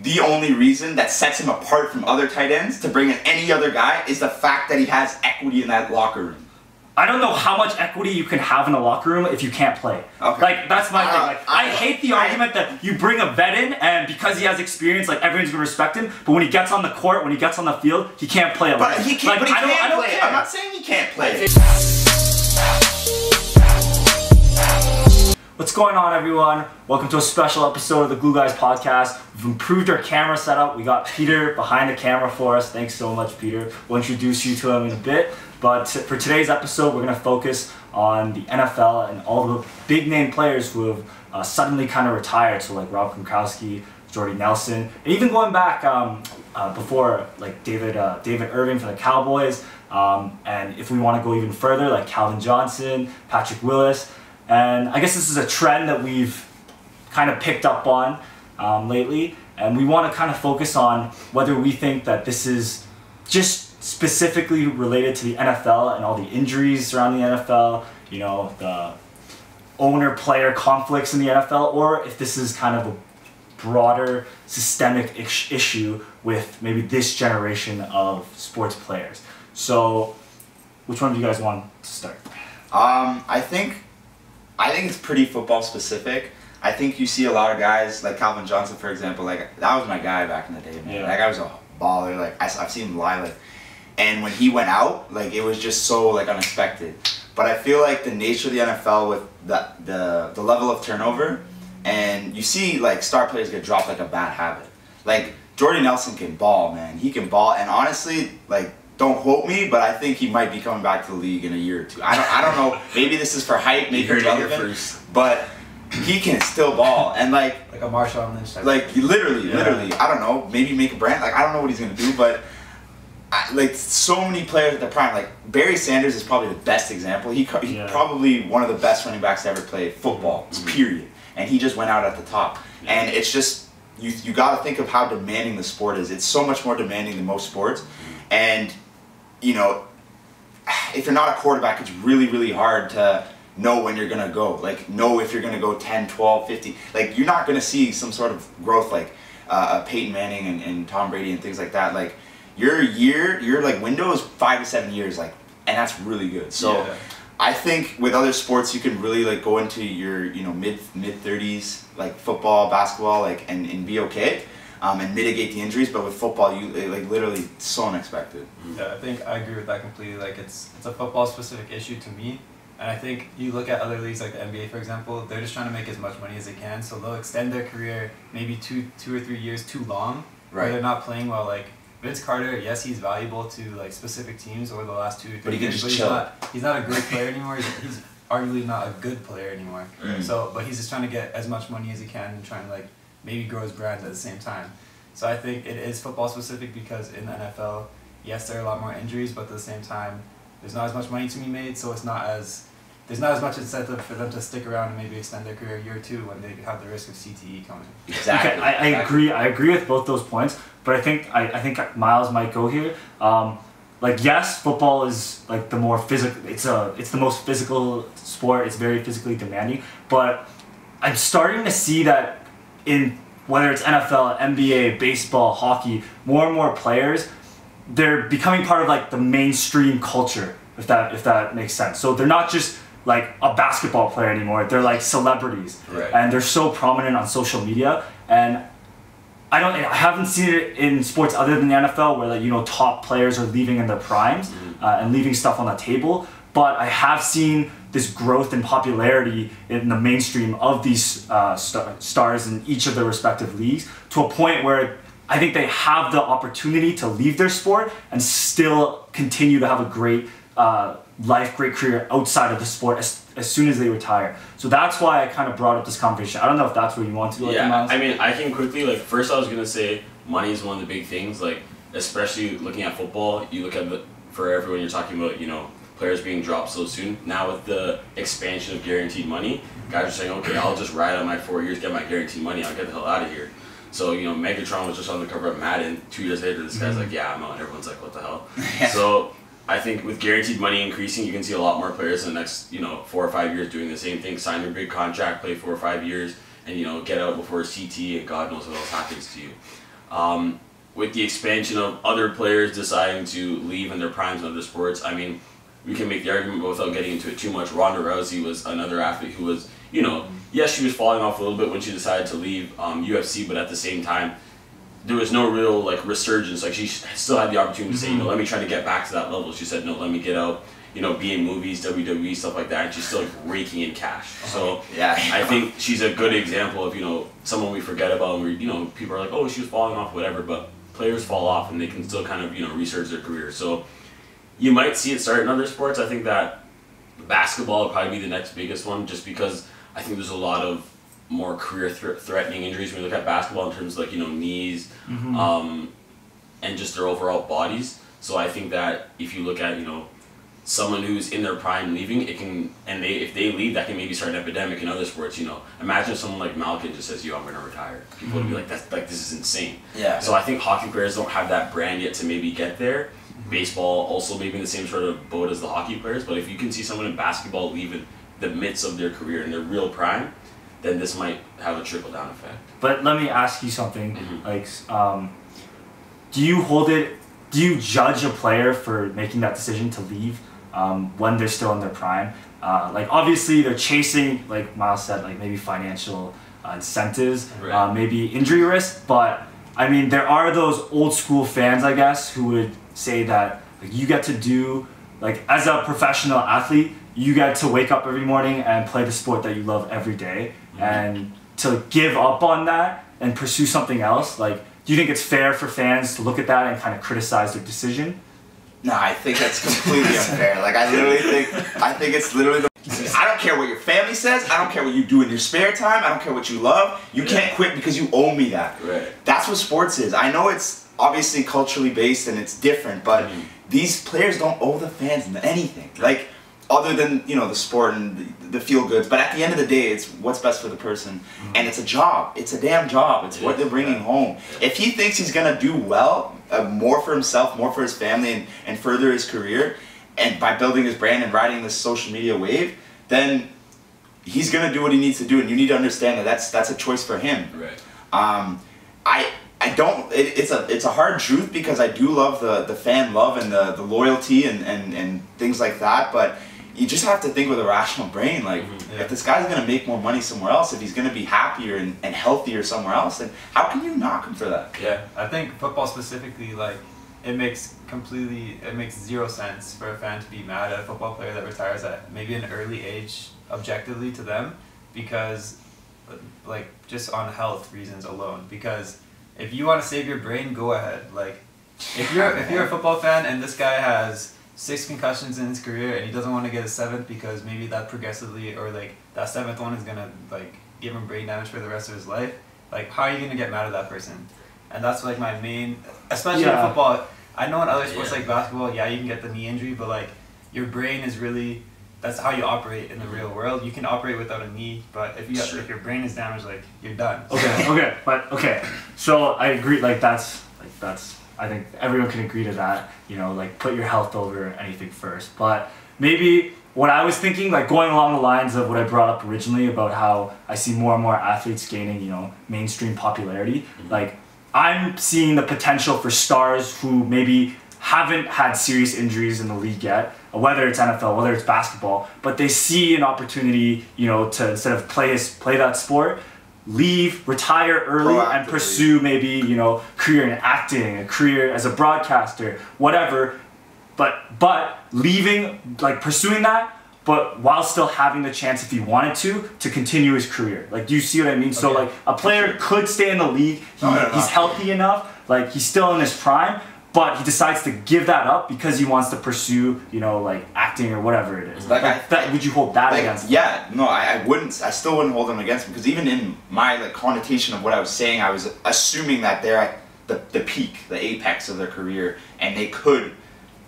the only reason that sets him apart from other tight ends to bring in any other guy is the fact that he has equity in that locker room. I don't know how much equity you can have in a locker room if you can't play. Okay. Like, that's my thing. Like, I hate the argument that you bring a vet in and because he has experience, like, everyone's gonna respect him. But when he gets on the court, when he gets on the field, he can't play. But he can't. Like, but he I can't don't play. care. I'm not saying he can't play. What's going on, everyone? Welcome to a special episode of the Glue Guys podcast. We've improved our camera setup. We got Peter behind the camera for us. Thanks so much, Peter. We'll introduce you to him in a bit. But for today's episode, we're going to focus on the NFL and all the big name players who have suddenly kind of retired. So like Rob Gronkowski, Jordy Nelson, and even going back before, like David Irving for the Cowboys. And if we want to go even further, like Calvin Johnson, Patrick Willis. And I guess this is a trend that we've kind of picked up on lately, and we want to kind of focus on whether we think that this is just specifically related to the NFL and all the injuries surrounding the NFL, you know, the owner-player conflicts in the NFL, or if this is kind of a broader systemic issue with maybe this generation of sports players. So, which one do you guys want to start? I think it's pretty football specific. I think you see a lot of guys like Calvin Johnson, for example. Like, that was my guy back in the day, man. Yeah. That guy was a baller. Like, I've seen him live. Like, and when he went out, like, it was just so like unexpected. But I feel like the nature of the NFL with the level of turnover, and you see like star players get dropped like a bad habit. Like Jordy Nelson can ball, man. He can ball, and honestly, like, don't quote me, but I think he might be coming back to the league in a year or two. I don't know. Maybe this is for hype, maybe relevant, but he can still ball, and like a Marshawn Lynch type. Like literally, I don't know. Maybe make a brand. Like, I don't know what he's gonna do, but like so many players at the prime. Like Barry Sanders is probably the best example. He's probably one of the best running backs to ever play football. Period. And he just went out at the top. And it's just you got to think of how demanding the sport is. It's so much more demanding than most sports, and you know, if you're not a quarterback, it's really, really hard to know when you're going to go. Like, know if you're going to go 10, 12, 50. Like, you're not going to see some sort of growth like Peyton Manning and Tom Brady and things like that. Like, your like window is 5 to 7 years, like, and that's really good. So I think with other sports, you can really like go into your, you know, mid 30s, like football, basketball, like, and be okay. And mitigate the injuries, but with football, you like literally so unexpected. Yeah, I think I agree with that completely. Like, it's a football specific issue to me, and I think you look at other leagues like the NBA, for example. They're just trying to make as much money as they can, so they'll extend their career maybe two or 3 years too long, where they're not playing well. Like Vince Carter, yes, he's valuable to like specific teams over the last 2 or 3 but he years, can just chill. He's not a great player anymore. He's arguably not a good player anymore. So, but he's just trying to get as much money as he can and trying to like maybe grow his brand at the same time. So I think it is football specific because in the NFL, yes, there are a lot more injuries, but at the same time, there's not as much money to be made, so there's not as much incentive for them to stick around and maybe extend their career a year or two when they have the risk of CTE coming. Exactly. Okay, I agree. I agree with both those points, but I think Miles might go here. Like, yes, football is like the more physical. It's the most physical sport. It's very physically demanding, but I'm starting to see that in whether it's NFL, NBA, baseball, hockey, more and more players, they're becoming part of like the mainstream culture, if that makes sense. So they're not just like a basketball player anymore. They're like celebrities, and they're so prominent on social media. And I haven't seen it in sports other than the NFL where, like, you know, top players are leaving in their primes and leaving stuff on the table. But I have seen this growth in popularity in the mainstream of these stars in each of their respective leagues to a point where I think they have the opportunity to leave their sport and still continue to have a great life, great career outside of the sport as soon as they retire. So that's why I kind of brought up this conversation. I don't know if that's what you want to do. Yeah, I mean, I can quickly, like, first I was going to say money is one of the big things, like, especially looking at football. You look at for everyone, you're talking about, you know, players being dropped so soon. Now with the expansion of guaranteed money, guys are saying, okay, I'll just ride out my 4 years, get my guaranteed money, I'll get the hell out of here. So, you know, Megatron was just on the cover of Madden. 2 years later, this guy's like, yeah, I'm out. And everyone's like, what the hell? So I think with guaranteed money increasing, you can see a lot more players in the next, you know, 4 or 5 years doing the same thing, sign their big contract, play 4 or 5 years, and, you know, get out before CT and God knows what else happens to you. With the expansion of other players deciding to leave in their primes in other sports, I mean, we can make the argument, but without getting into it too much, Ronda Rousey was another athlete who was, you know, yes, she was falling off a little bit when she decided to leave UFC, but at the same time, there was no real like resurgence. Like she still had the opportunity to say, you know, let me try to get back to that level. She said, no, let me get out, you know, be in movies, WWE, stuff like that, and she's still like raking in cash. So yeah, I think she's a good example of, you know, someone we forget about, and you know, people are like, oh, she was falling off, whatever, but players fall off and they can still kind of, you know, research their career. So you might see it start in other sports. I think that basketball will probably be the next biggest one, just because I think there's a lot of more career threatening injuries when you look at basketball in terms of like, you know, knees, and just their overall bodies. So I think that if you look at, you know, someone who's in their prime leaving, it can, and if they leave, that can maybe start an epidemic in other sports. You know, imagine someone like Malkin just says, "Yo, I'm gonna retire." People would be like, "That's like, this is insane." Yeah. So I think hockey players don't have that brand yet to maybe get there. Baseball also maybe in the same sort of boat as the hockey players, but if you can see someone in basketball leave in the midst of their career in their real prime, then this might have a trickle down effect. But let me ask you something. Like, do you judge a player for making that decision to leave when they're still in their prime? Like obviously they're chasing, like Miles said, like maybe financial incentives, right. Maybe injury risk. But I mean, there are those old school fans, I guess, who would say that like, you get to do, like as a professional athlete, you get to wake up every morning and play the sport that you love every day. And to give up on that and pursue something else, like, do you think it's fair for fans to look at that and kind of criticize their decision? No, I think that's completely unfair. Like, I think it's literally I don't care what your family says. I don't care what you do in your spare time. I don't care what you love. You can't quit because you owe me that. Right. That's what sports is. I know it's obviously culturally based and it's different, but these players don't owe the fans anything. Like, other than, you know, the sport and the feel goods, but at the end of the day, it's what's best for the person, and it's a job. It's a damn job. It's what they're bringing home. If he thinks he's gonna do well, more for himself, more for his family, and further his career, and by building his brand and riding this social media wave, then he's gonna do what he needs to do, and you need to understand that that's a choice for him. Right. I don't. It's a hard truth because I do love the fan love and the loyalty and things like that, but you just have to think with a rational brain. Like, if this guy's going to make more money somewhere else, if he's going to be happier and healthier somewhere else, then how can you knock him for that? Yeah, I think football specifically, like, it makes zero sense for a fan to be mad at a football player that retires at maybe an early age, objectively to them, because, like, just on health reasons alone. Because if you want to save your brain, go ahead. Like, if you're a football fan and this guy has 6 concussions in his career and he doesn't want to get a 7th because maybe that progressively, or like that 7th one is gonna like give him brain damage for the rest of his life, like how are you gonna get mad at that person? And that's like my main, especially in football. I know in other sports like basketball, you can get the knee injury, but like your brain is really, that's how you operate in the real world. You can operate without a knee, but if if your brain is damaged, like you're done. Okay. So I agree. That's I think everyone can agree to that. You know, like put your health over anything first. But maybe what I was thinking, like going along the lines of what I brought up originally about how I see more and more athletes gaining, you know, mainstream popularity. Like I'm seeing the potential for stars who maybe haven't had serious injuries in the league yet, whether it's NFL, whether it's basketball, but they see an opportunity, you know, to instead of play that sport, leave, retire early, and pursue maybe, you know, career in acting, a career as a broadcaster, whatever. But leaving, like pursuing that, but while still having the chance, if he wanted to continue his career. Like, do you see what I mean? So like a player could stay in the league, he's healthy enough, like he's still in his prime, but he decides to give that up because he wants to pursue, you know, like acting or whatever it is. Would you hold that against him? Yeah, no, I wouldn't. I still wouldn't hold him against him, because even in my like connotation of what I was saying, I was assuming that they're at the peak, the apex of their career, and they could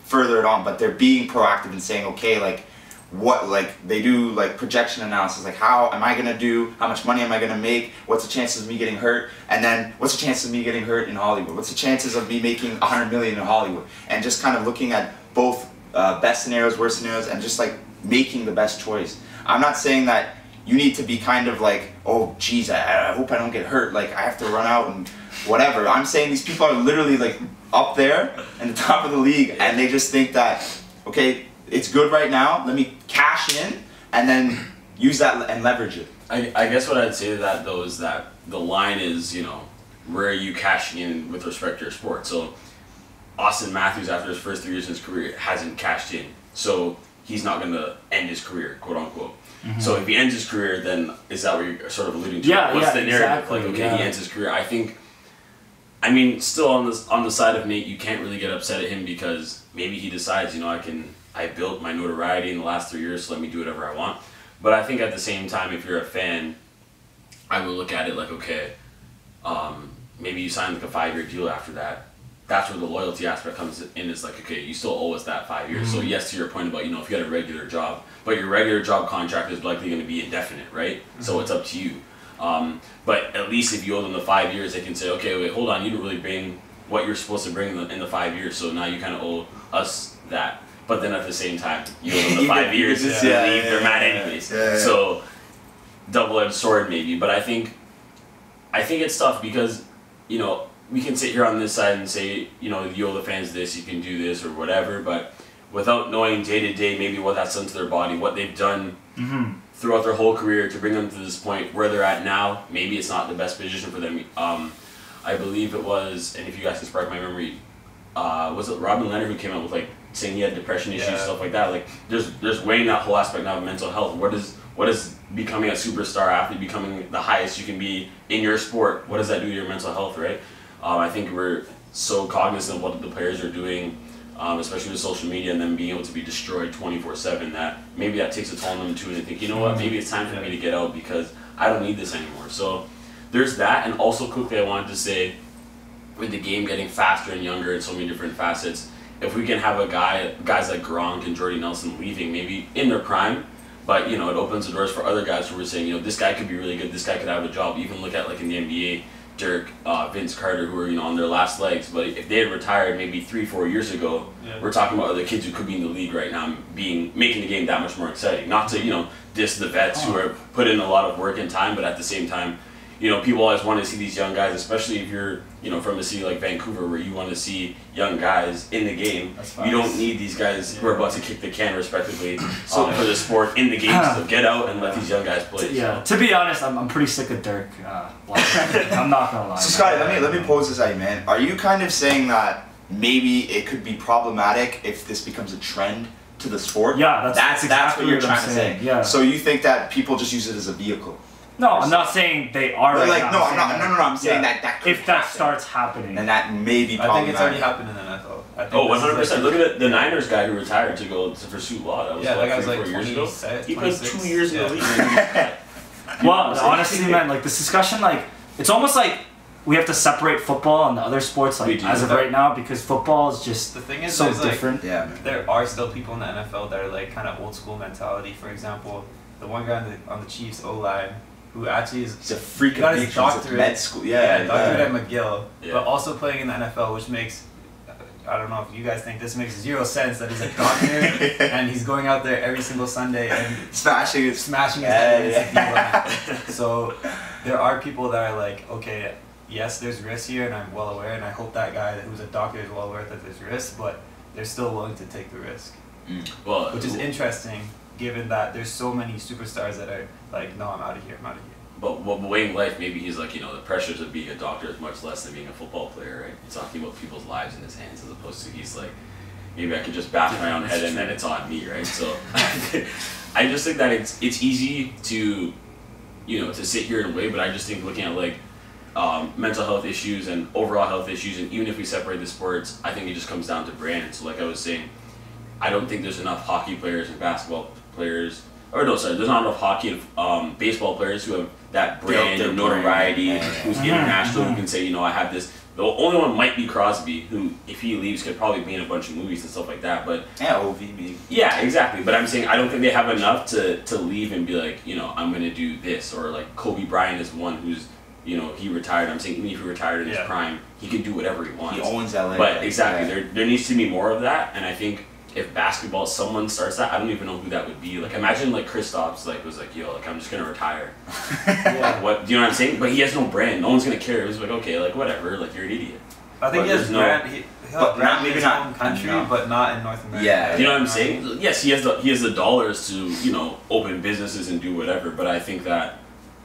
further it on, but they're being proactive and saying, okay, like what, like they do like projection analysis, like how am I gonna do, how much money am I gonna make, what's the chances of me getting hurt, and then what's the chances of me getting hurt in Hollywood, what's the chances of me making $100 million in Hollywood, and just kind of looking at both best scenarios, worst scenarios, and just like making the best choice. I'm not saying that you need to be kind of like, oh geez, I hope I don't get hurt, like I have to run out and whatever. I'm saying these people are literally like up there in the top of the league, and they just think that, okay, it's good right now, let me cash in and then use that and leverage it. I guess what I'd say to that though is that the line is, you know, where are you cashing in with respect to your sport? So Austin Matthews, after his first 3 years in his career, hasn't cashed in. So he's not going to end his career, quote unquote. Mm-hmm. So if he ends his career, then is that what you're sort of alluding to? Yeah, What's the narrative? exactly, Like, okay, he ends his career. I mean, still on the side of Nate, you can't really get upset at him because maybe he decides, you know, I built my notoriety in the last 3 years, so let me do whatever I want. But I think at the same time, if you're a fan, I would look at it like, okay, maybe you sign like a 5-year deal after that. That's where the loyalty aspect comes in. Is like, okay, you still owe us that 5 years. Mm-hmm. So yes, to your point about, you know, if you had a regular job, but your regular job contract is likely going to be indefinite, right? Mm-hmm. So it's up to you. But at least if you owe them the 5 years, they can say, okay, wait, hold on, you didn't really bring what you're supposed to bring in the 5 years, so now you kind of owe us that. But then at the same time, you owe them the 5 years, leave, they're mad anyways. Yeah. So double-edged sword maybe, but I think it's tough because, you know, we can sit here on this side and say, you know, you owe the fans this, you can do this or whatever, but without knowing day to day maybe what that's done to their body, what they've done throughout their whole career to bring them to this point where they're at now, maybe it's not the best position for them. I believe it was, and if you guys can spark my memory, was it Robin Leonard who came out with like saying he had depression issues, stuff like that. Like there's weighing that whole aspect now of mental health. What is becoming a superstar athlete, becoming the highest you can be in your sport? What does that do to your mental health, right? I think we're so cognizant of what the players are doing, especially with social media and them being able to be destroyed 24/7, that maybe that takes a toll on them too, and they think, you know what, maybe it's time for me to get out because I don't need this anymore. So there's that, and also quickly I wanted to say, with the game getting faster and younger in so many different facets, if we can have guys like Gronk and Jordy Nelson leaving maybe in their prime, but you know, it opens the doors for other guys who are saying, you know, this guy could be really good, this guy could have a job. Even look at like in the NBA, Dirk, Vince Carter, who are, you know, on their last legs. But if they had retired maybe 3-4 years ago, we're talking about other kids who could be in the league right now, making the game that much more exciting. Not to, you know, diss the vets who are put in a lot of work and time, but at the same time, you know, people always want to see these young guys, especially if you're, you know, from a city like Vancouver where you want to see young guys in the game. You don't need these guys who are about to kick the can, respectively, for the sport in the game. So get out and let these young guys play. Yeah. To be honest, I'm pretty sick of Dirk. I'm not gonna lie. So Scotty, let me pose this at you, man. Are you kind of saying that maybe it could be problematic if this becomes a trend to the sport? Yeah, that's exactly what you're trying to say. Yeah. So you think that people just use it as a vehicle? No, I'm not saying they are. Like, right now. I'm saying that could if that starts happening, and that may be problematic. I think it's already happened in the NFL. Oh, 100%. Look at the Niners guy who retired to go to pursue law. That was that was 3-4 like years ago. He played 2 years in the league. Well, honestly, man, like this discussion, like it's almost like we have to separate football and the other sports, like as of right now, because football is just the thing is so different. Like, there are still people in the NFL that are like kind of old school mentality. For example, the one guy on the Chiefs O-line, who actually he's a freak of nature, doctorate med school. Doctorate at McGill, but also playing in the NFL, which makes, I don't know if you guys think this makes 0 sense that he's a doctor and he's going out there every single Sunday and smashing his head against the D-line. So there are people that are like, okay, yes, there's risks here, and I'm well aware, and I hope that guy who's a doctor is well aware that there's risks, but they're still willing to take the risk. Well, which is interesting, given that there's so many superstars that are like, no, I'm out of here. But weighing life, maybe he's like, you know, the pressures of being a doctor is much less than being a football player, right? He's talking about people's lives in his hands as opposed to he's like, maybe I could just bash my own head and then it's on me, right? So I just think that it's easy to, you know, to sit here and weigh, but I just think looking at like mental health issues and overall health issues, and even if we separate the sports, I think it just comes down to brand. So like I was saying, I don't think there's enough hockey players and basketball players, there's not enough hockey and baseball players who have that brand and notoriety, who's international, who can say, you know, I have this. The only one might be Crosby, who, if he leaves, could probably be in a bunch of movies and stuff like that. But OV maybe. Yeah, exactly. But I'm saying I don't think they have enough to leave and be like, you know, I'm gonna do this. Or like Kobe Bryant is one who's, you know, he retired. I'm saying even if he retired in his prime, he can do whatever he wants. He owns LA. But exactly, there needs to be more of that, and I think if basketball, someone starts that, I don't even know who that would be. Like, imagine like Kristaps like was like, yo, like I'm just gonna retire. Yeah. What? Do you know what I'm saying? But he has no brand. No one's gonna care. It was like, okay, like whatever. Like you're an idiot. I think But he has there's no- brand. He'll have brand in his own country, no. but not in North America. Yeah. You know what I'm saying? Yes, he has the dollars to open businesses and do whatever. But I think that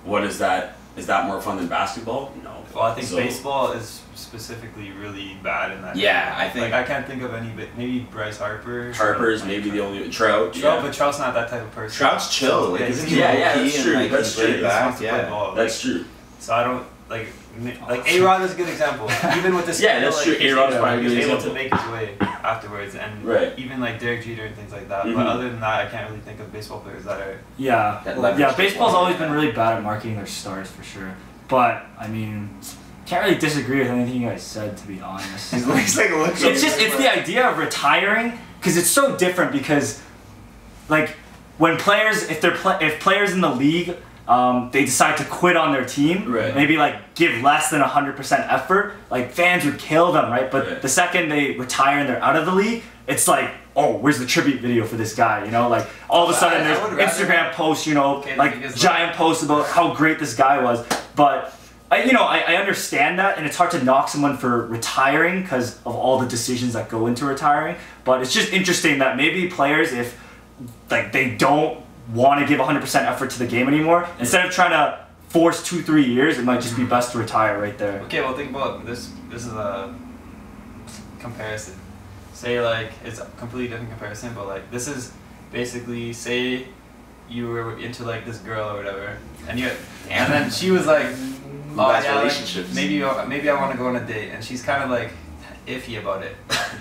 what is that? Is that more fun than basketball? No. Well, I think So- baseball is specifically really bad in that. Yeah, I think. Like I can't think of any, but maybe Bryce Harper. Harper's maybe the only Trout. Trout, but Trout's not that type of person. Trout's chill. Like, Yeah, isn't he's- he yeah, low-key that's and, true, like, that's he's laid true. He just back? wants to play Yeah. ball. That's true. So I don't like A-Rod is a good example. Even with this, Yeah, that's true. A-Rod's probably a good he's able to example. make his way afterwards, and Right. even like Derek Jeter and things like that. Mhm. But other than that, I can't really think of baseball players that are. Yeah, That leverage yeah. the Baseball's ball. always been really bad at marketing their stars for sure. But I mean, can't really disagree with anything you guys said, to be honest. He's like looking. It's the idea of retiring, because it's so different. Because like when players, if players in the league, they decide to quit on their team, Right. maybe like give less than 100% effort, like fans would kill them, right? But Right. the second they retire and they're out of the league, it's like, oh, where's the tribute video for this guy? You know, like all of a sudden I there's would rather- Instagram posts, you know, Okay, like because, giant posts about how great this guy was. But I understand that, and it's hard to knock someone for retiring because of all the decisions that go into retiring. But it's just interesting that maybe players, if like they don't want to give 100% effort to the game anymore, instead of trying to force 2-3 years, it might just be best to retire right there. Okay, well think about this. This is a comparison. Say like it's a completely different comparison, but like this is basically say you were into like this girl or whatever, and then she was like, oh Best yeah, like, relationships. maybe I want to go on a date, and she's kind of like iffy about it.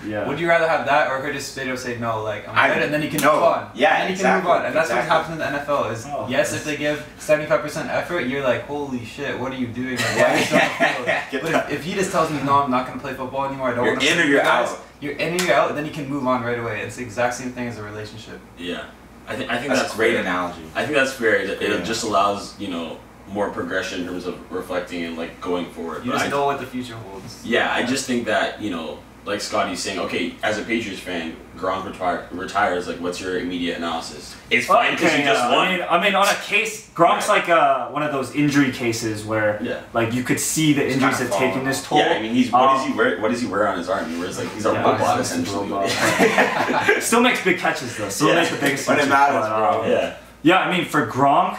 Yeah. Would you rather have that or her just straight up say no, like I'm I- good, and then you can no. move on? Yeah, and then you exactly, can move on, and that's exactly. what happens in the NFL. Is Oh, yes, that's- if they give 75% effort, you're like, holy shit, what are you doing? Like, why are you still on the field? Get But that. if he just tells me no, I'm not gonna play football anymore, I don't You're want to in play or with you you're guys," out. You're in or you're out, then you can move on right away. It's the exact same thing as a relationship. Yeah, I think That's a great fair. analogy. I think that's fair. It Yeah. just allows more progression in terms of reflecting and like going forward. You But just I- know what the future holds. Yeah, I just think that, like Scotty's saying, okay, as a Patriots fan, Gronk retires, like, what's your immediate analysis? It's fine because you just won. I mean, on a case, Gronk's Right. like one of those injury cases where, Yeah. like, you could see the He's injuries kinda have taken fallen this off. toll. Yeah, I mean, what does he wear on his arm? He wears like he's a Yeah, robot he's essentially. robot. Still makes big catches though. Still Yeah. makes the biggest When it catches, matters, but, bro. Yeah. Yeah, I mean, for Gronk,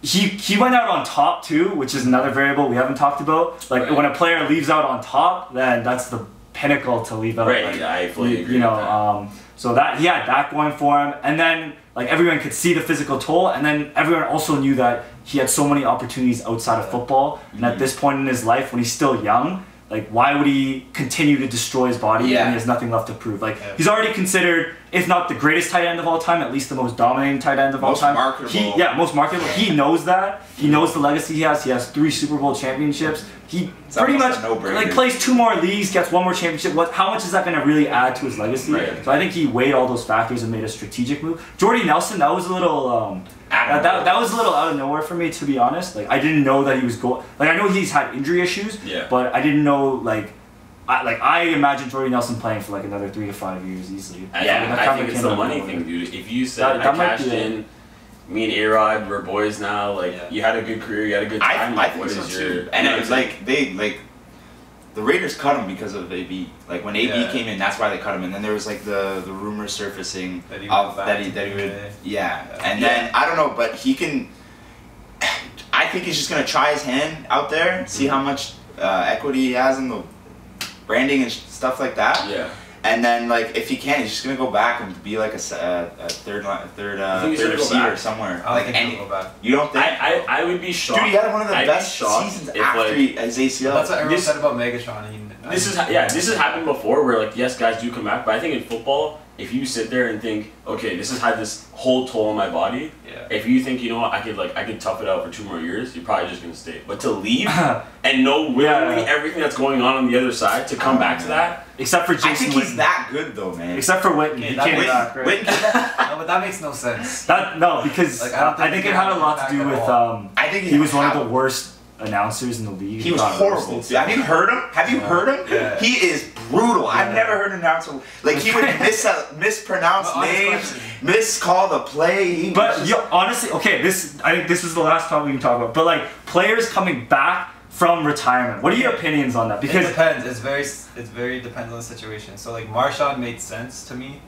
he went out on top too, which is another variable we haven't talked about. Like Right. when a player leaves out on top, then that's the pinnacle to leave out. Right, Like, I fully agree you know, with that. so that he had that going for him, and then like everyone could see the physical toll, and then everyone also knew that he had so many opportunities outside of football, and at this point in his life, when he's still young, like why would he continue to destroy his body Yeah. when he has nothing left to prove? Like Yeah. he's already considered, if not the greatest tight end of all time, at least the most dominating tight end of all Most time. marketable. Most marketable. He knows that. He knows the legacy he has. He has 3 Super Bowl championships. He It's pretty much almost a no-brainer. like plays 2 more leagues, gets 1 more championship. How much is that going to really add to his legacy? Right. So I think he weighed all those factors and made a strategic move. Jordy Nelson, that was a little that was a little out of nowhere for me, to be honest. Like I didn't know that he was going. Like I know he's had injury issues, Yeah. but I didn't know I imagine Jordy Nelson playing for like another 3 to 5 years easily. I That think kinda it's came the out of money nowhere. thing, dude. If you said That I might cashed be it. in, me and A-Rod, we're boys now. Like Yeah. you had a good career, you had a good time. I like, think what so is too. your? And it was like the Raiders cut him because of AB. Like when AB Yeah. came in, that's why they cut him. And then there was like the rumor surfacing That he of went that back he to that he would NBA. yeah. And then I don't know, but he can. I think he's just gonna try his hand out there, see how much equity he has in the branding and stuff like that. Yeah. And then like if he can, he's just gonna go back and be like a third think he's gonna go receiver back? somewhere. I don't Like think any, he'll go back. you don't think? I would be shocked. Dude, he had one of the I'd be best shocked seasons if, after like, his ACL. That's what everyone This- said about Megatron. This has happened before where like yes guys do come back, but I think in football if you sit there and think okay this has had this whole toll on my body, Yeah. if you think you know what I could tough it out for 2 more years, you're probably just gonna stay. But to leave and know willingly Yeah. everything that's going on the other side to come back to that, Except for Jason I think Witten. he's that good though, man. Except for Witten, Okay, he that came Witten- back, right? No, but that makes no sense. No, because Like, I don't I think think it had a he lot had to do an with impact at I think he was one of the worst announcers in the league. He was horrible. Have you heard him? Have you heard him? Yeah. He is brutal. Yeah. I've never heard an announcer like he would mispronounce names, miscall the play. But honestly, okay, I think this is the last time we can talk about. But like players coming back from retirement, what are your opinions on that? Because it depends. It's very depends on the situation. So like Marshawn made sense to me.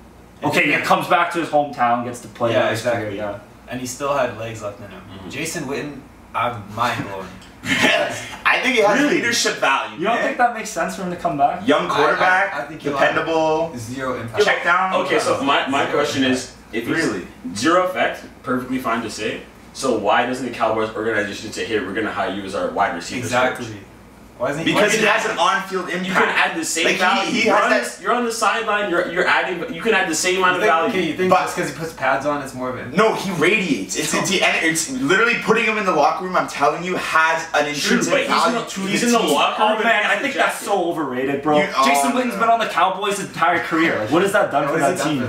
Okay, he comes back to his hometown, gets to play. Yeah, exactly. Career, yeah, and he still had legs left in him. Jason Witten, I'm mind blown. I think he has leadership value. You don't think that makes sense for him to come back? Young quarterback, I think dependable, zero impact. Check down. Okay, so my question is, if really zero effect, perfectly fine to say. So why doesn't the Cowboys organization say, "Hey, we're gonna hire you as our wide receiver"? Exactly. Coach? Why isn't he? Because he has an on-field impact. You can add the same value. You're on the sideline. You're adding. You can add the same amount of value. Okay, you think just because he puts pads on, it's more of it? No, he radiates. It's literally putting him in the locker room. I'm telling you, has an intrinsic value to he's in the locker room. Oh man, I think that's so overrated, bro. Jason Witten's been on the Cowboys his entire career. Like, what has that done for that team?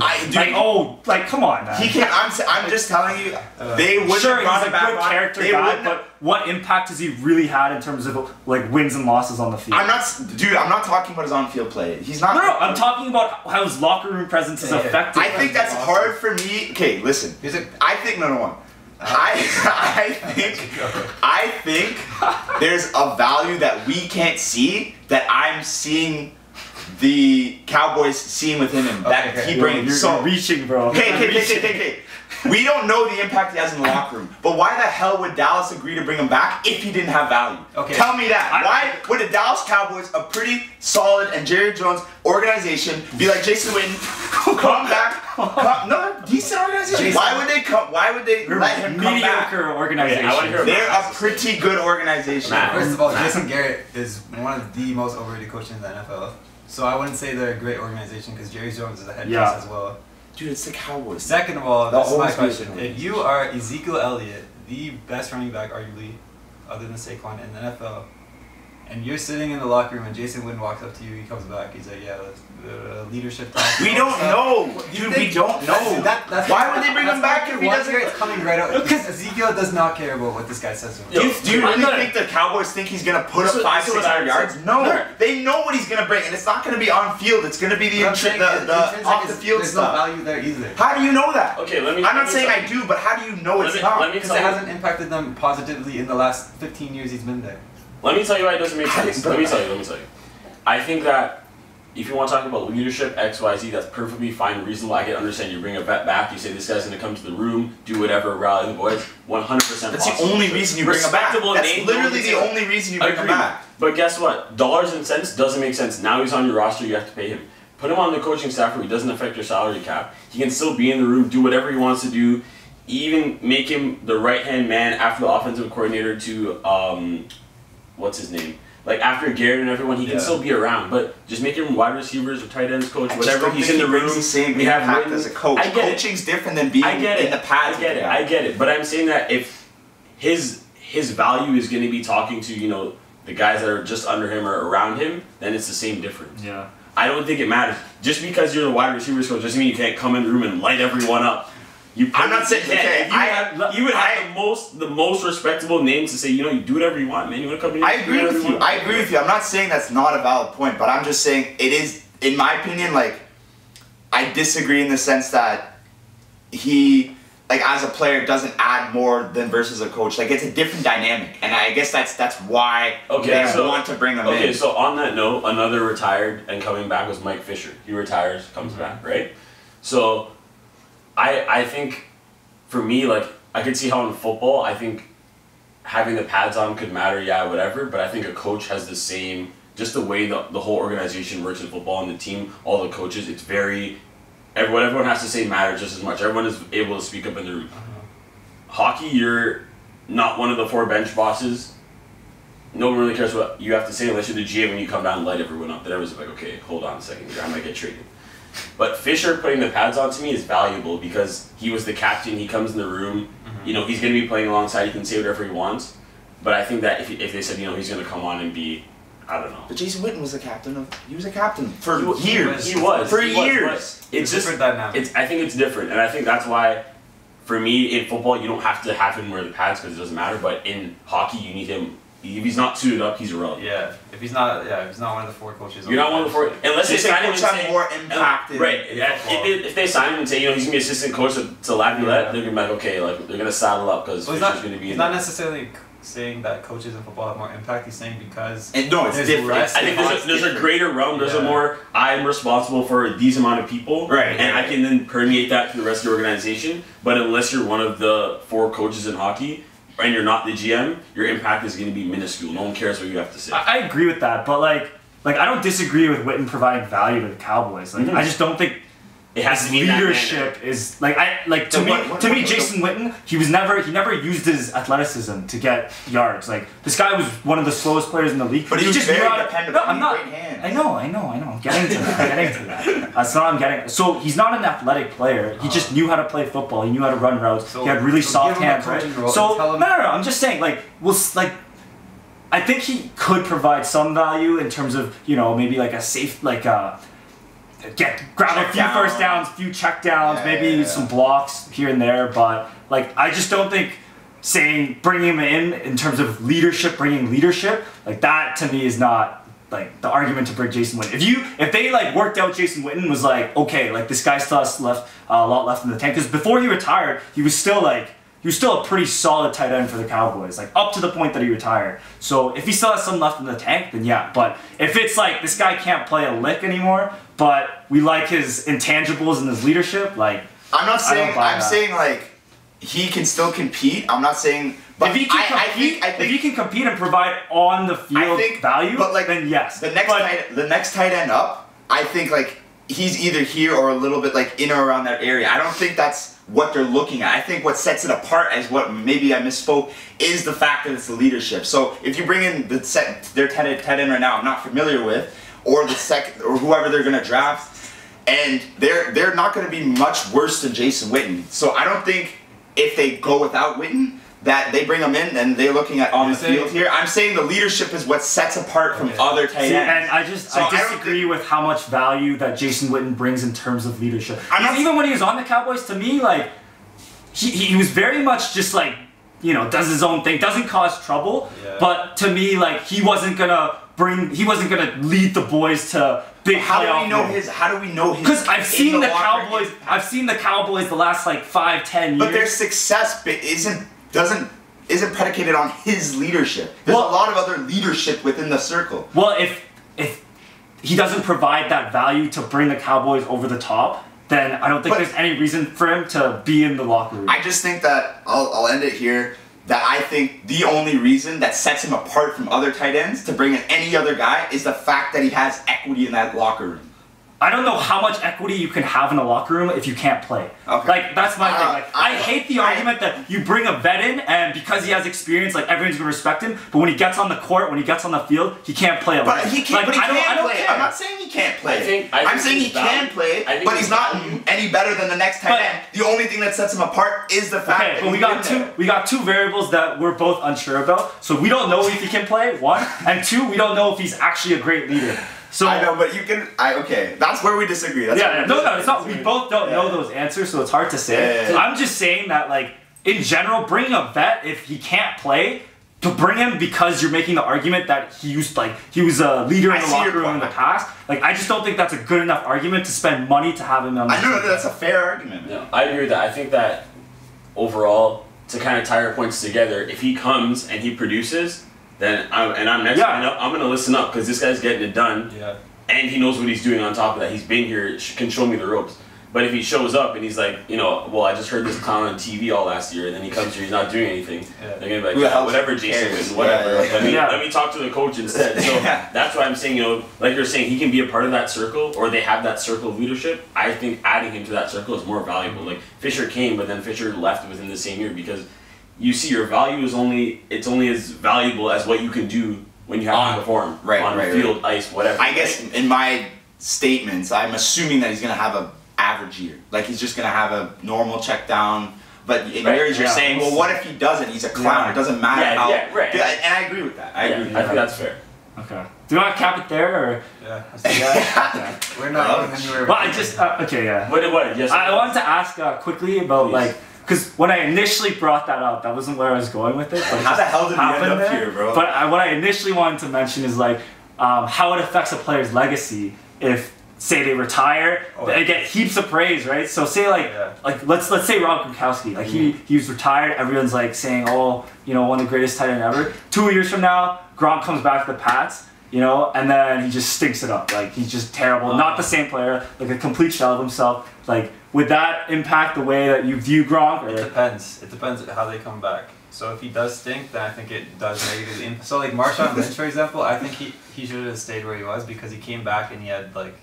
Come on, man. He can't. I'm just telling you, they wouldn't have brought him back. Sure, he's a good character guy, but what impact has he really had in terms of like wins and losses on the field? I'm not talking about his on-field play. He's not. No, I'm talking about how his locker room presence is effective. I think that's hard for me. Okay, listen. I think no. I think there's a value that we can't see that I'm seeing the Cowboys seeing within him that he brings. You're reaching, bro. Okay. We don't know the impact he has in the locker room, but why the hell would Dallas agree to bring him back if he didn't have value? Okay. Tell me that. Why would the Dallas Cowboys, a pretty solid and Jerry Jones organization, be like Jason Witten, come back? No, decent organization. Why would they come? Why would they let him come back? Mediocre organization. They're a pretty good organization. First of all, Jason Garrett is one of the most overrated coaches in the NFL. So I wouldn't say they're a great organization because Jerry Jones is the head coach as well. Dude, it's the Cowboys. Second of all, this is my question. If you are Ezekiel Elliott, the best running back arguably, other than Saquon in the NFL, and you're sitting in the locker room and Jason Witten walks up to you, he comes back, he's like, yeah, leadership talk. We don't know. Dude, we don't know. Why would they bring him back if he doesn't? It's coming right out. Because Ezekiel does not care about what this guy says to him. Do you really think the Cowboys think he's going to put up 500-600 yards? No. They know what he's going to bring, and it's not going to be on field. It's going to be the off the field there's stuff. There's no value there either. How do you know that? Okay, I'm not saying I do, but how do you know it's not? Because it hasn't impacted them positively in the last 15 years he's been there. Let me tell you why it doesn't make sense. Let me tell you. I think that if you want to talk about leadership, X, Y, Z, that's perfectly fine, reasonable. I can understand you bring a vet back, you say this guy's going to come to the room, do whatever, rally the boys. 100% That's the only reason you bring him back. That's literally the only reason you bring him back. But guess what? Dollars and cents doesn't make sense. Now he's on your roster, you have to pay him. Put him on the coaching staff where he doesn't affect your salary cap. He can still be in the room, do whatever he wants to do, even make him the right-hand man after the offensive coordinator to, what's his name? Like after Garrett and everyone, he can still be around, but just make him wide receivers or tight ends coach, whatever. He's in the room. The same impact as a coach. Coaching's different than being in the pads. I get it. But I'm saying that if his value is going to be talking to the guys that are just under him or around him, then it's the same difference. Yeah. I don't think it matters. Just because you're the wide receivers coach doesn't mean you can't come in the room and light everyone up. I'm not saying you would have the most respectable names to say, you do whatever you want, man. You want to come in? I agree with you. I agree with you. I'm not saying that's not a valid point, but I'm just saying it is, in my opinion, I disagree in the sense that he, as a player, doesn't add more than versus a coach. It's a different dynamic, and I guess that's why they want to bring him in. Okay, so on that note, another retired and coming back was Mike Fisher. He retires, comes back, right? So I think, for me, I could see how in football, I think having the pads on could matter, whatever, but I think a coach has the same, just the way the whole organization works in football and the team, all the coaches, it's very, what everyone has to say matters just as much. Everyone is able to speak up in the room. Hockey, you're not one of the 4 bench bosses. No one really cares what you have to say unless you're the GM when you come down and light everyone up. Then everyone's like, okay, hold on a second here, I might get traded. But Fisher putting the pads on to me is valuable because he was the captain. He comes in the room. He's going to be playing alongside. He can say whatever he wants. But I think that if they said he's going to come on and be, I don't know. But Jason Witten was the captain for years. He was for years. It's just different dynamic. I think it's different, and I think that's why, for me in football, you don't have to have him wear the pads because it doesn't matter. But in hockey, you need him if he's not suited up, he's irrelevant. Yeah, if he's not one of the 4 coaches. You're not one of the 4, unless they sign him and say more impacted. Right. If they sign him and say, you know, he's gonna be assistant coach to Laviolette, they're gonna be like, okay, like they're gonna saddle up because Fisher's gonna be. He's not necessarily saying that coaches in football have more impact. He's saying because it's different. I think there's a greater realm. There's a more, I'm responsible for these amount of people, right? And I can then permeate that to the rest of the organization. But unless you're one of the 4 coaches in hockey and you're not the GM, your impact is going to be minuscule. No one cares what you have to say. I agree with that, but like I don't disagree with Witten providing value to the Cowboys. Like I just don't think. It has to be leadership is to me Jason Witten he never used his athleticism to get yards. Like this guy was one of the slowest players in the league. But he just very dependent on great hands. I know. I'm getting to that. That's not what I'm getting. So he's not an athletic player. He just knew how to play football. He knew how to run routes. He had really soft hands, right? So no. I'm just saying I think he could provide some value in terms of maybe like a safe grab a few first downs, few check downs, maybe some blocks here and there, but like I just don't think bringing him in terms of bringing leadership, like that to me is not like the argument to bring Jason Witten. If they like worked out Jason Witten was like, okay, like this guy still has a lot left in the tank, because before he retired, he was still a pretty solid tight end for the Cowboys, like up to the point that he retired. So if he still has some left in the tank, then yeah. But if it's like this guy can't play a lick anymore, but we like his intangibles and his leadership, like I'm saying like he can still compete. I'm not saying, but if he can compete and provide on the field value, but like, then yes. The next tight end up, I think like he's either here or a little bit like in or around that area. I don't think that's what they're looking at. I think what sets it apart, as what maybe I misspoke, is the fact that it's the leadership. So if you bring in their tight end right now, I'm not familiar with, or the second or whoever they're gonna draft, and they're not gonna be much worse than Jason Witten. So I don't think if they go without Witten that they bring him in and they're looking at on the field here. I'm saying the leadership is what sets apart from other tight ends. And I disagree with how much value that Jason Witten brings in terms of leadership. Even when he was on the Cowboys, to me, like he was very much just like, does his own thing, doesn't cause trouble. Yeah. But to me, like he wasn't gonna lead the boys to big How playoff do we know his? Because I've seen the Cowboys. I've seen the Cowboys the last like 5-10 years. But their success isn't predicated on his leadership. There's a lot of other leadership within the circle. Well, if he doesn't provide that value to bring the Cowboys over the top, then I don't think there's any reason for him to be in the locker room. I just think that I'll end it here. That I think the only reason that sets him apart from other tight ends to bring in any other guy is the fact that he has equity in that locker room. I don't know how much equity you can have in a locker room if you can't play. Okay. Like, that's my thing. Like, I hate the argument that you bring a vet in and because he has experience, like, everyone's going to respect him, but when he gets on the court, when he gets on the field, he can't play a But he can't, like, I don't play. I'm not saying he can't play. I'm saying he can play, but he's not any better than the next tight end. The only thing that sets him apart is the fact that we got two variables that we're both unsure about. So we don't know if he can play, one, and two, we don't know if he's actually a great leader. So I know, but you can. Okay, that's where we disagree. That's it's not. We both don't know those answers, so it's hard to say. I'm just saying that, like, in general, bringing a vet if he can't play, to bring him because you're making the argument that he was a leader in the locker room in the past. Like, I just don't think that's a good enough argument to spend money to have him on. I know that's a fair argument. No, I agree with that. I think that overall, to kind of tie our points together, if he comes and he produces. Then I'm gonna listen up because this guy's getting it done, and he knows what he's doing. On top of that, he's been here, can show me the ropes. But if he shows up and he's like, well, I just heard this clown on TV all last year, and then he comes here, he's not doing anything. They're gonna be like, whatever, Jason, whatever. Let me talk to the coach instead. So that's why I'm saying, like you're saying, he can be a part of that circle, or they have that circle of leadership. I think adding him to that circle is more valuable. Like Fisher came, but then Fisher left within the same year because. You see, your value is only as valuable as what you can do when you have to perform on field, ice, whatever. I guess in my statements, I'm assuming that he's going to have an average year. Like he's just going to have a normal check down. But in yours, you're saying, well, what if he doesn't? He's a clown. It doesn't matter how. And I agree with that. I agree. I think that's fair. Okay. Do you want to cap it there, or? Yeah. We're not going anywhere. Well, I just What? Yes. I wanted to ask quickly about because when I initially brought that up, that wasn't where I was going with it. But How the hell did we end up here, bro? But what I initially wanted to mention is like how it affects a player's legacy if, say, they retire, they get heaps of praise, right? So say like let's say Rob Gronkowski, like he was retired, everyone's like saying, oh, you know, one of the greatest tight end ever. 2 years from now, Gronk comes back to the Pats, you know, and then he just stinks it up. Like he's just terrible, not the same player, like a complete shell of himself. Like would that impact the way that you view Gronk? Or? It depends. It depends how they come back. So if he does stink, then I think it does negatively impact. So like Marshawn Lynch, for example, I think he should have stayed where he was because he came back and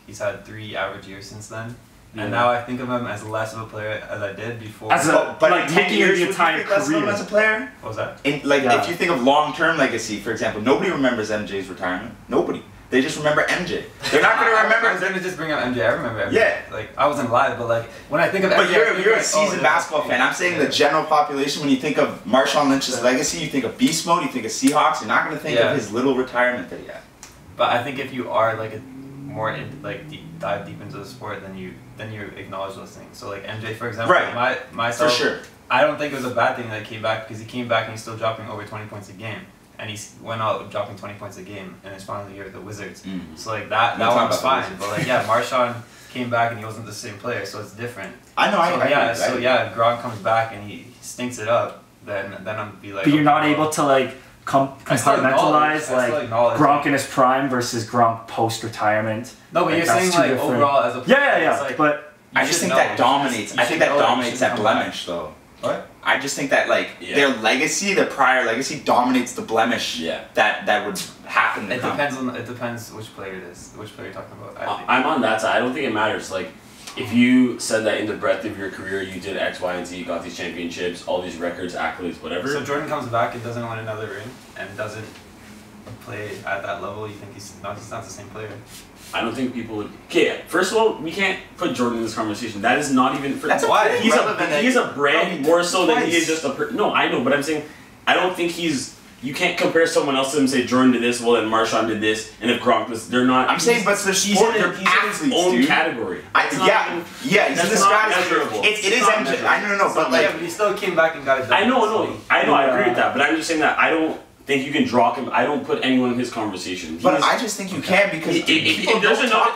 he's had 3 average years since then. And now I think of him as less of a player as I did before. But like taking the entire career as a player. What was that? If you think of long-term legacy, for example, nobody remembers MJ's retirement. Nobody. They just remember MJ. They're not going to remember. I was going to just bring up MJ. I remember MJ. Yeah. Like, I wasn't alive, but like, when I think of MJ. But you're a seasoned basketball fan. I'm saying the general population, when you think of Marshawn Lynch's legacy, you think of beast mode, you think of Seahawks, you're not going to think of his little retirement that he had. But I think if you are like dive deep into the sport, then you acknowledge those things. So like MJ, for example, myself, for sure. I don't think it was a bad thing that he came back because he came back and he's still dropping over 20 points a game. And he went out dropping 20 points a game in his final year with the Wizards. Mm-hmm. So like that one was fine. But like Marshawn came back and he wasn't the same player, so it's different. I know. So Gronk comes back and he stinks it up. Then I'm be like. But you're not able to like compartmentalize like Gronk in his prime versus Gronk post retirement. No, but like, you're saying like different. Overall as a player. Yeah. Like, but I just think that dominates. I think that dominates that blemish though. What? I just think that their legacy, their prior legacy, dominates the blemish that would happen. It depends which player it is, which player you're talking about. I'm on that side. I don't think it matters. Like, if you said that in the breadth of your career, you did X, Y, and Z, got these championships, all these records, accolades, whatever. So Jordan comes back and doesn't win another ring and doesn't play at that level. You think he's not the same player? I don't think people would. Okay, first of all, we can't put Jordan in this conversation. That is not even. That's why he's a brand more so than he is just a. No, I know, but I'm saying I don't think he's. You can't compare someone else to him and say Jordan did this, well, then Marshawn did this, and if Gronk was, they're not. I'm saying, but he's in his own category. He's in this category. It is MJ. I know, but like, but he still came back and got it done. I know, I agree with that, but I'm just saying that I don't think you can draw him. I don't put anyone in his conversation. But I just think you can because if there's another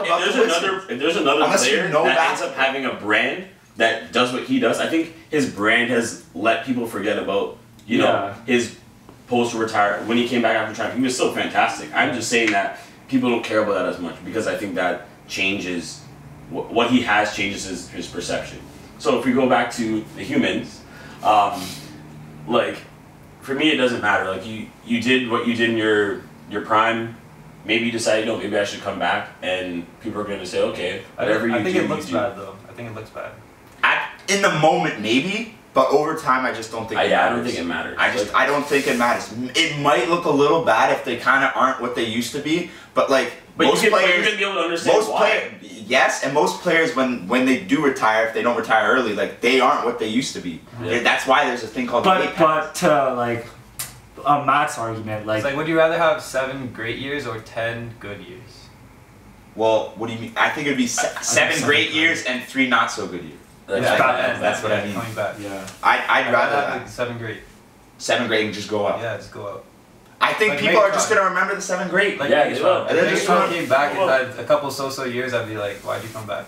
player that ends up having a brand that does what he does, I think his brand has let people forget about his post-retire when he came back after trying. He was still fantastic. I'm just saying that people don't care about that as much because I think that changes what he has changes his perception. So if we go back to the humans, like. For me, it doesn't matter. Like you did what you did in your prime. Maybe you decided, no, maybe I should come back, and people are going to say, okay, whatever you do. I think it looks bad, though. I think it looks bad. In the moment, maybe, but over time, I just don't think it matters. I don't think it matters. I don't think it matters. It might look a little bad if they kind of aren't what they used to be, but like most players, you're going to be able to understand why. Yes, and most players, when they do retire, if they don't retire early, like they aren't what they used to be. Yeah. That's why there's a thing called. But to like Matt's argument, like, it's like, would you rather have 7 great years or 10 good years? Well, what do you mean? I think it'd be 7 great years and 3 not so good years. That's what I mean. Coming back. Yeah. I'd rather have 7 great. 7 great and just go up. Yeah, just go up. I think like people are just gonna remember the 7 great. Like if Megatron came back and had a couple so-so years, I'd be like, why'd you come back?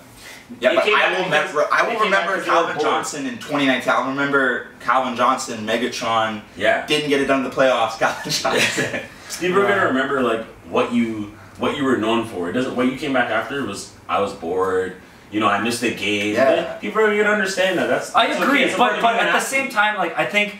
Yeah, but I will remember Calvin Johnson in 2019. I'll remember Calvin Johnson, Megatron. Yeah. Didn't get it done in the playoffs. Calvin Johnson. People are gonna remember like what you were known for. It doesn't. What you came back after was I was bored. I missed the game. Yeah. People are gonna understand that. I agree, but at the same time, like I think.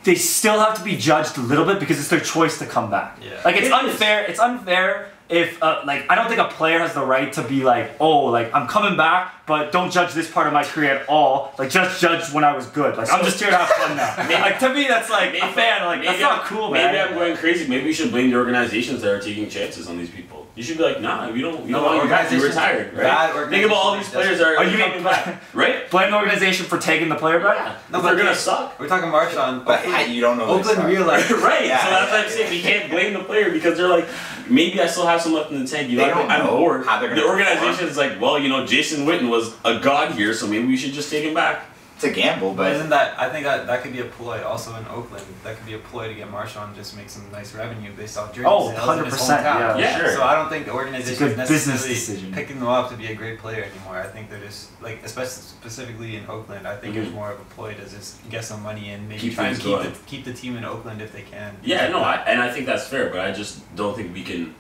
They still have to be judged a little bit because it's their choice to come back. Yeah. Like it's unfair. It's unfair if like I don't think a player has the right to be like, oh, like I'm coming back, but don't judge this part of my career at all. Like just judge when I was good. Like I'm just here to have fun now. Like to me, that's like a fan. Like that's not cool, man. Maybe I'm going crazy. Maybe you should blame the organizations that are taking chances on these people. You should be like, nah, we don't want you back. You're retired, right? Think about all these players that are coming back, right? Blame the organization for taking the player back. Yeah. No, they're gonna suck. We're talking Marshawn, but you don't know. Oakland realized, right? Yeah, so that's what I'm saying. We can't blame the player because they're like, maybe I still have some left in the tank. I'm bored. The organization's like, well, Jason Witten was a god here, so maybe we should just take him back. it's a gamble, But but isn't that? I think that could be a ploy. Also in Oakland, that could be a ploy to get Marshawn and just make some nice revenue based off jersey sales in his 100%, hometown. yeah. Sure. So I don't think the It's a organization good is business necessarily decision. picking them up to be a great player anymore. I think they're just like, especially specifically in Oakland. I think it's more of a ploy to just get some money and maybe Keep try and things going. keep the team in Oakland if they can. Yeah, no, and I think that's fair, but I just don't think we can,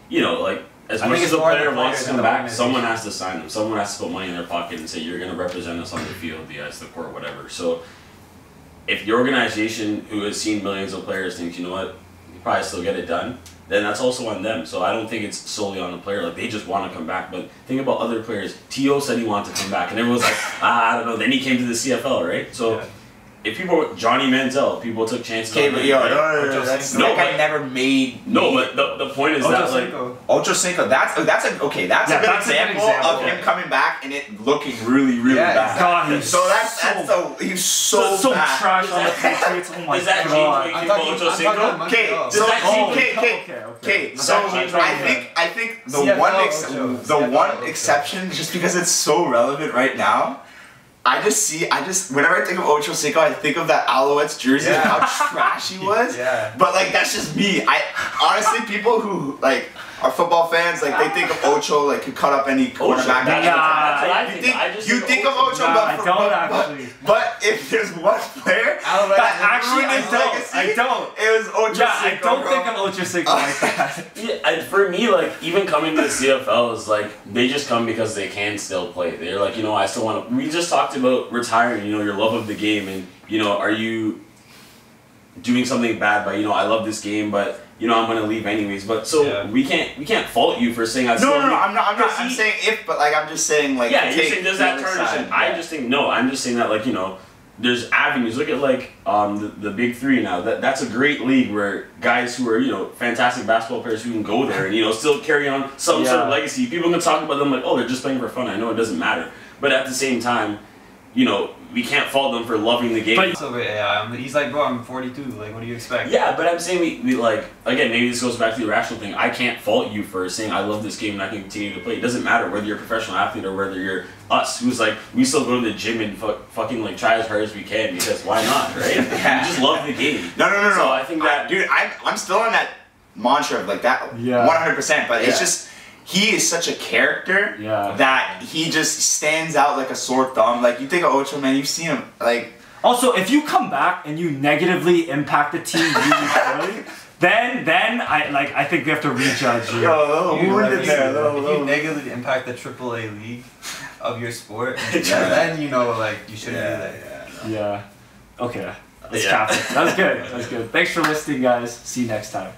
you know, like, as I much think as it's a more the player wants players to and come the back, organization. someone has to sign them. Someone has to put money in their pocket and say, you're going to represent us on the field, the ice, the court, whatever. So if the organization who has seen millions of players thinks, you know what, you probably still get it done, then that's also on them. So I don't think it's solely on the player. Like, they just want to come back. But think about other players. T.O. said he wanted to come back, and everyone's like, I don't know. Then he came to the CFL, right? So Yeah. if people, Johnny Manziel, people took chances okay, on but him, yo, right? no, that's No, that guy but- never made. No, but the point is that, like, Ocho Cinco, that's a good example of him coming back and it looking really Yeah, bad. God, he's So he's so bad. trash on the Patriots. Oh my Does that God. change what you think about Ocho Cinco? Okay, Does so that okay. Does So that change I think the CFL one Ocho. the CFL one Ocho. exception, just because it's so relevant right now. I just whenever I think of Ocho Cinco, I think of that Alouettes jersey and Yeah. how trash he was. Yeah. But like that's just me. I honestly, people who like are football fans, like they think of Ocho like could cut up any quarterback. That's what I You think. think, I just you think of Ocho, Nah, but I don't actually. But if there's one player Alouettes that is actually ruined his his legacy, I don't. It was Ocho Yeah, I Cinco, don't bro. think of Ocho Cinco like that. Yeah, and for me, like, even coming to the CFL is like, they just come because they can still play. They're like, you know, I still want to. We just talked about retiring, you know, your love of the game, and, you know, are you doing something bad by, you know, I love this game, but, you know, I'm going to leave anyways. But so Yeah. we can't fault you for saying I still No, leave. I'm not. Because I'm he- saying if, but like I'm just saying like. Yeah, you're take saying does the that other tarnish side. it? I just think no. I'm just saying that, like, you know, there's avenues. Look at like the big three now. That's a great league where guys who are, you know, fantastic basketball players who can go there and, you know, still carry on some sort of legacy. People can talk about them like, oh, they're just playing for fun. I know it doesn't matter, but at the same time, you know, we can't fault them for loving the game. But- It's over AI. He's like, bro, I'm 42. Like, what do you expect? Yeah, but I'm saying we like, again, maybe this goes back to the irrational thing. I can't fault you for saying I love this game and I can continue to play. It doesn't matter whether you're a professional athlete or whether you're us, who's like, we still go to the gym and fucking like try as hard as we can because why not, right? We just love the game. No. So I think that, dude, I'm still on that mantra of like that. Yeah. 100%. But it's Yeah. just he is such a character Yeah. that he just stands out like a sore thumb. Like you think of Ocho, man, you've seen him like. Also, if you come back and you negatively impact the team really early, then I think we have to rejudge you. Yo, You, like, wounded there, if you negatively impact the AAA league of your sport, then you know, like, you shouldn't do that. Yeah. Okay. Let's Yeah. cap it. That was good. That was good. Thanks for listening, guys. See you next time.